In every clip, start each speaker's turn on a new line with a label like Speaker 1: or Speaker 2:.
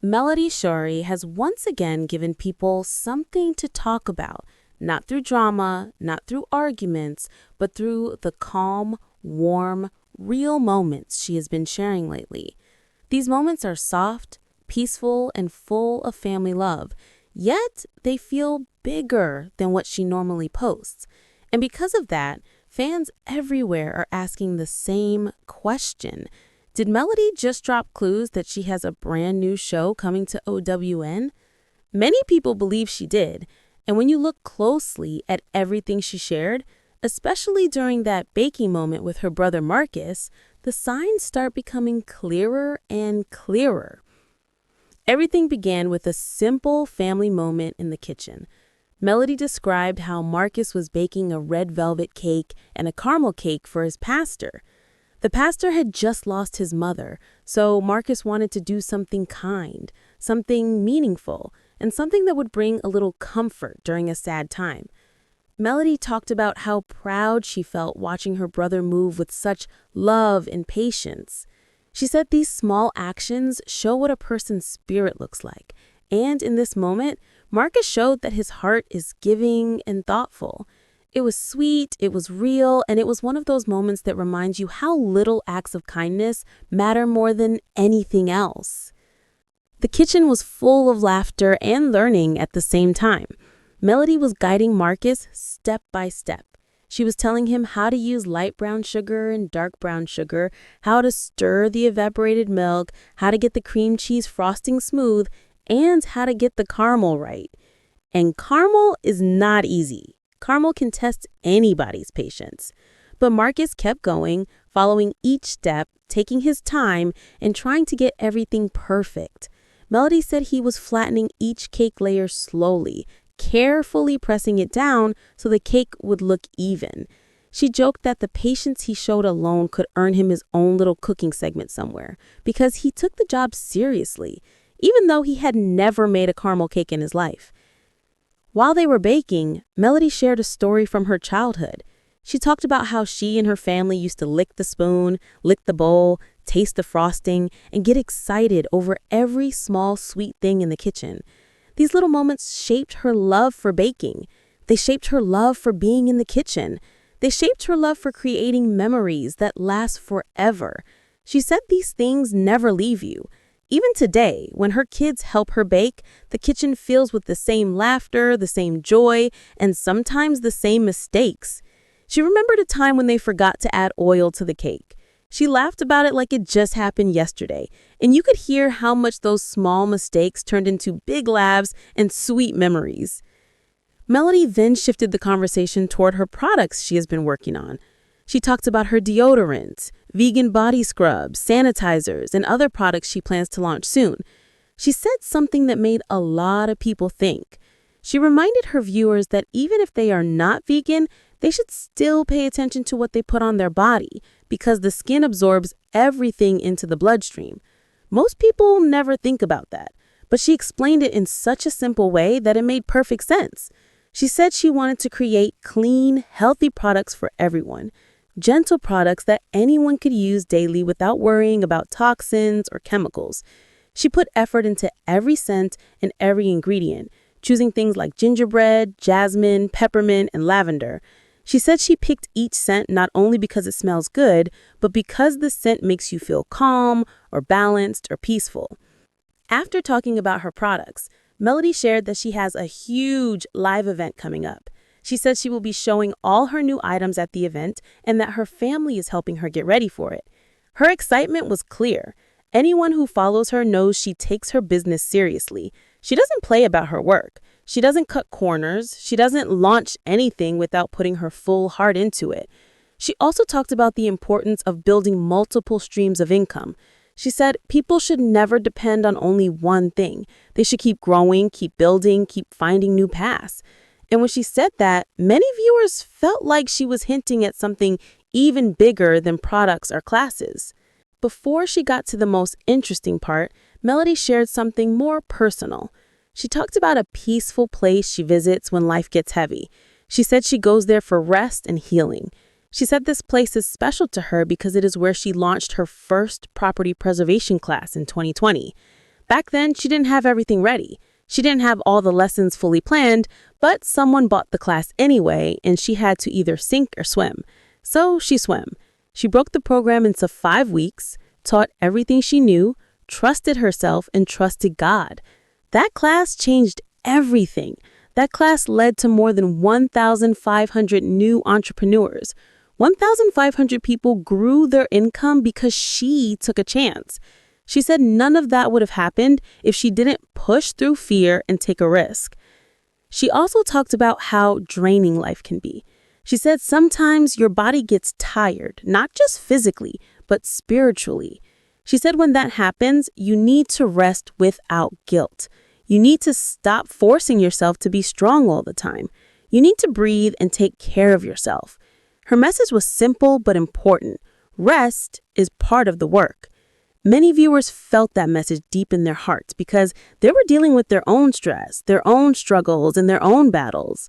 Speaker 1: Melody Shari has once again given people something to talk about, not through drama, not through arguments, but through the calm, warm, real moments she has been sharing lately. These moments are soft, peaceful, and full of family love, yet they feel bigger than what she normally posts. And because of that, fans everywhere are asking the same question. Did Melody just drop clues that she has a brand new show coming to OWN? Many people believe she did, and when you look closely at everything she shared, especially during that baking moment with her brother Marcus, the signs start becoming clearer and clearer. Everything began with a simple family moment in the kitchen. Melody described how Marcus was baking a red velvet cake and a caramel cake for his pastor. The pastor had just lost his mother, so Marcus wanted to do something kind, something meaningful, and something that would bring a little comfort during a sad time. Melody talked about how proud she felt watching her brother move with such love and patience. She said these small actions show what a person's spirit looks like, and in this moment, Marcus showed that his heart is giving and thoughtful. It was sweet, it was real, and it was one of those moments that reminds you how little acts of kindness matter more than anything else. The kitchen was full of laughter and learning at the same time. Melody was guiding Marcus step by step. She was telling him how to use light brown sugar and dark brown sugar, how to stir the evaporated milk, how to get the cream cheese frosting smooth, and how to get the caramel right. And caramel is not easy. Caramel can test anybody's patience. But Marcus kept going, following each step, taking his time, and trying to get everything perfect. Melody said he was flattening each cake layer slowly, carefully pressing it down so the cake would look even. She joked that the patience he showed alone could earn him his own little cooking segment somewhere, because he took the job seriously, even though he had never made a caramel cake in his life. While they were baking, Melody shared a story from her childhood. She talked about how she and her family used to lick the spoon, lick the bowl, taste the frosting, and get excited over every small sweet thing in the kitchen. These little moments shaped her love for baking. They shaped her love for being in the kitchen. They shaped her love for creating memories that last forever. She said these things never leave you. Even today, when her kids help her bake, the kitchen fills with the same laughter, the same joy, and sometimes the same mistakes. She remembered a time when they forgot to add oil to the cake. She laughed about it like it just happened yesterday, and you could hear how much those small mistakes turned into big laughs and sweet memories. Melody then shifted the conversation toward her products she has been working on. She talked about her deodorants, vegan body scrubs, sanitizers, and other products she plans to launch soon. She said something that made a lot of people think. She reminded her viewers that even if they are not vegan, they should still pay attention to what they put on their body, because the skin absorbs everything into the bloodstream. Most people never think about that, but she explained it in such a simple way that it made perfect sense. She said she wanted to create clean, healthy products for everyone. Gentle products that anyone could use daily without worrying about toxins or chemicals. She put effort into every scent and every ingredient, choosing things like gingerbread, jasmine, peppermint, and lavender. She said she picked each scent not only because it smells good, but because the scent makes you feel calm or balanced or peaceful. After talking about her products, Melody shared that she has a huge live event coming up. She said she will be showing all her new items at the event and that her family is helping her get ready for it. Her excitement was clear. Anyone who follows her knows she takes her business seriously. She doesn't play about her work. She doesn't cut corners. She doesn't launch anything without putting her full heart into it. She also talked about the importance of building multiple streams of income. She said people should never depend on only one thing. They should keep growing, keep building, keep finding new paths. And when she said that, many viewers felt like she was hinting at something even bigger than products or classes. Before she got to the most interesting part, Melody shared something more personal. She talked about a peaceful place she visits when life gets heavy. She said she goes there for rest and healing. She said this place is special to her because it is where she launched her first property preservation class in 2020. Back then, she didn't have everything ready. She didn't have all the lessons fully planned, but someone bought the class anyway, and she had to either sink or swim. So she swam. She broke the program into 5 weeks, taught everything she knew, trusted herself, and trusted God. That class changed everything. That class led to more than 1,500 new entrepreneurs. 1,500 people grew their income because she took a chance. She said none of that would have happened if she didn't push through fear and take a risk. She also talked about how draining life can be. She said sometimes your body gets tired, not just physically, but spiritually. She said when that happens, you need to rest without guilt. You need to stop forcing yourself to be strong all the time. You need to breathe and take care of yourself. Her message was simple but important. Rest is part of the work. Many viewers felt that message deep in their hearts because they were dealing with their own stress, their own struggles, and their own battles.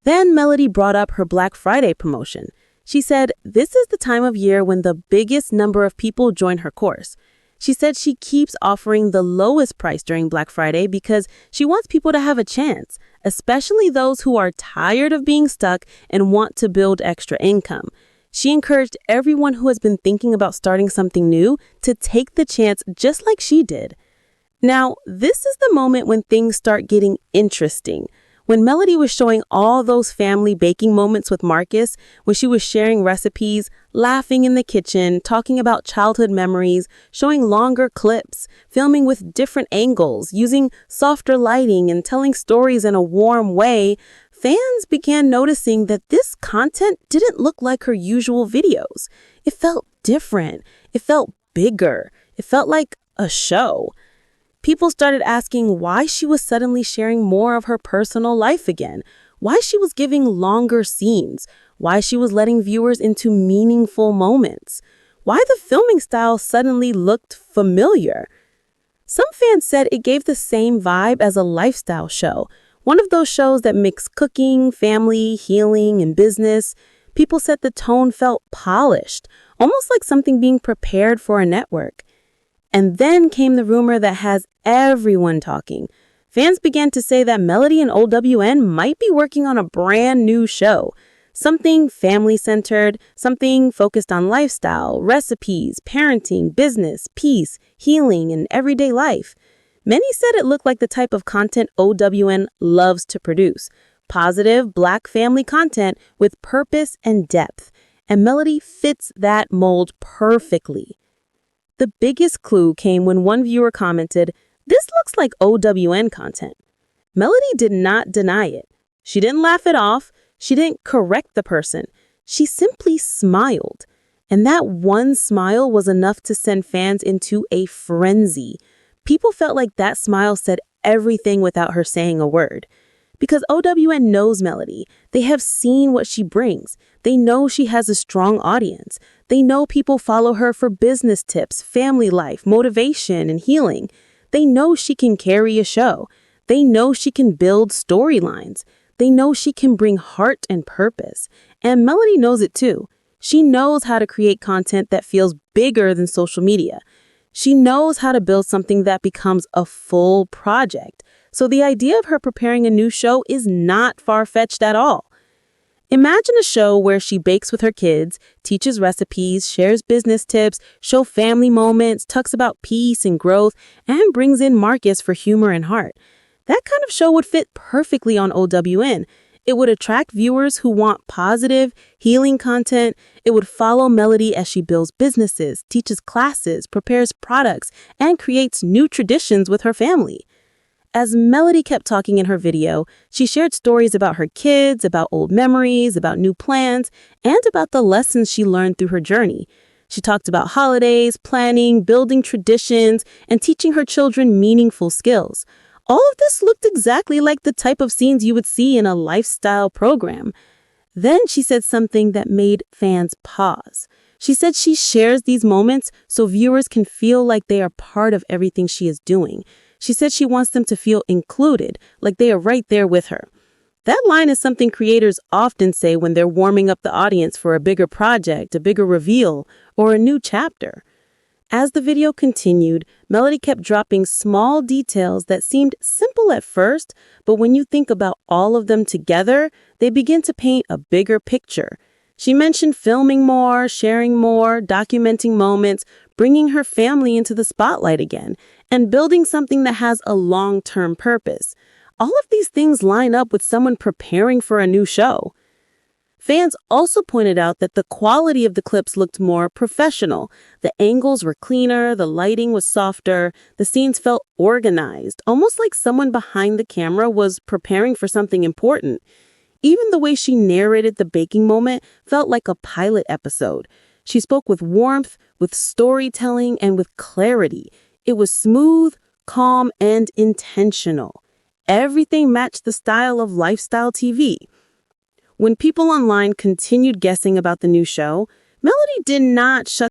Speaker 1: Then Melody brought up her Black Friday promotion. She said, this is the time of year when the biggest number of people join her course. She said she keeps offering the lowest price during Black Friday because she wants people to have a chance, especially those who are tired of being stuck and want to build extra income. She encouraged everyone who has been thinking about starting something new to take the chance just like she did. Now, this is the moment when things start getting interesting. When Melody was showing all those family baking moments with Marcus, when she was sharing recipes, laughing in the kitchen, talking about childhood memories, showing longer clips, filming with different angles, using softer lighting, and telling stories in a warm way, fans began noticing that this content didn't look like her usual videos. It felt different. It felt bigger. It felt like a show. People started asking why she was suddenly sharing more of her personal life again, why she was giving longer scenes, why she was letting viewers into meaningful moments, why the filming style suddenly looked familiar. Some fans said it gave the same vibe as a lifestyle show, one of those shows that mix cooking, family, healing, and business. People said the tone felt polished, almost like something being prepared for a network. And then came the rumor that has everyone talking. Fans began to say that Melody and OWN might be working on a brand new show. Something family-centered, something focused on lifestyle, recipes, parenting, business, peace, healing, and everyday life. Many said it looked like the type of content OWN loves to produce. Positive, Black family content with purpose and depth. And Melody fits that mold perfectly. The biggest clue came when one viewer commented, "This looks like OWN content." Melody did not deny it. She didn't laugh it off. She didn't correct the person. She simply smiled. And that one smile was enough to send fans into a frenzy. People felt like that smile said everything without her saying a word. Because OWN knows Melody. They have seen what she brings. They know she has a strong audience. They know people follow her for business tips, family life, motivation, and healing. They know she can carry a show. They know she can build storylines. They know she can bring heart and purpose. And Melody knows it too. She knows how to create content that feels bigger than social media. She knows how to build something that becomes a full project. So the idea of her preparing a new show is not far-fetched at all. Imagine a show where she bakes with her kids, teaches recipes, shares business tips, shows family moments, talks about peace and growth, and brings in Marcus for humor and heart. That kind of show would fit perfectly on OWN. It would attract viewers who want positive, healing content. It would follow Melody as she builds businesses, teaches classes, prepares products, and creates new traditions with her family. As Melody kept talking in her video, she shared stories about her kids, about old memories, about new plans, and about the lessons she learned through her journey. She talked about holidays, planning, building traditions, and teaching her children meaningful skills. All of this looked exactly like the type of scenes you would see in a lifestyle program. Then she said something that made fans pause. She said she shares these moments so viewers can feel like they are part of everything she is doing. She said she wants them to feel included, like they are right there with her. That line is something creators often say when they're warming up the audience for a bigger project, a bigger reveal, or a new chapter. As the video continued, Melody kept dropping small details that seemed simple at first, but when you think about all of them together, they begin to paint a bigger picture. She mentioned filming more, sharing more, documenting moments, bringing her family into the spotlight again, and building something that has a long-term purpose. All of these things line up with someone preparing for a new show. Fans also pointed out that the quality of the clips looked more professional. The angles were cleaner, the lighting was softer, the scenes felt organized, almost like someone behind the camera was preparing for something important. Even the way she narrated the baking moment felt like a pilot episode. She spoke with warmth, with storytelling, and with clarity. It was smooth, calm, and intentional. Everything matched the style of lifestyle TV. When people online continued guessing about the new show, Melody did not shut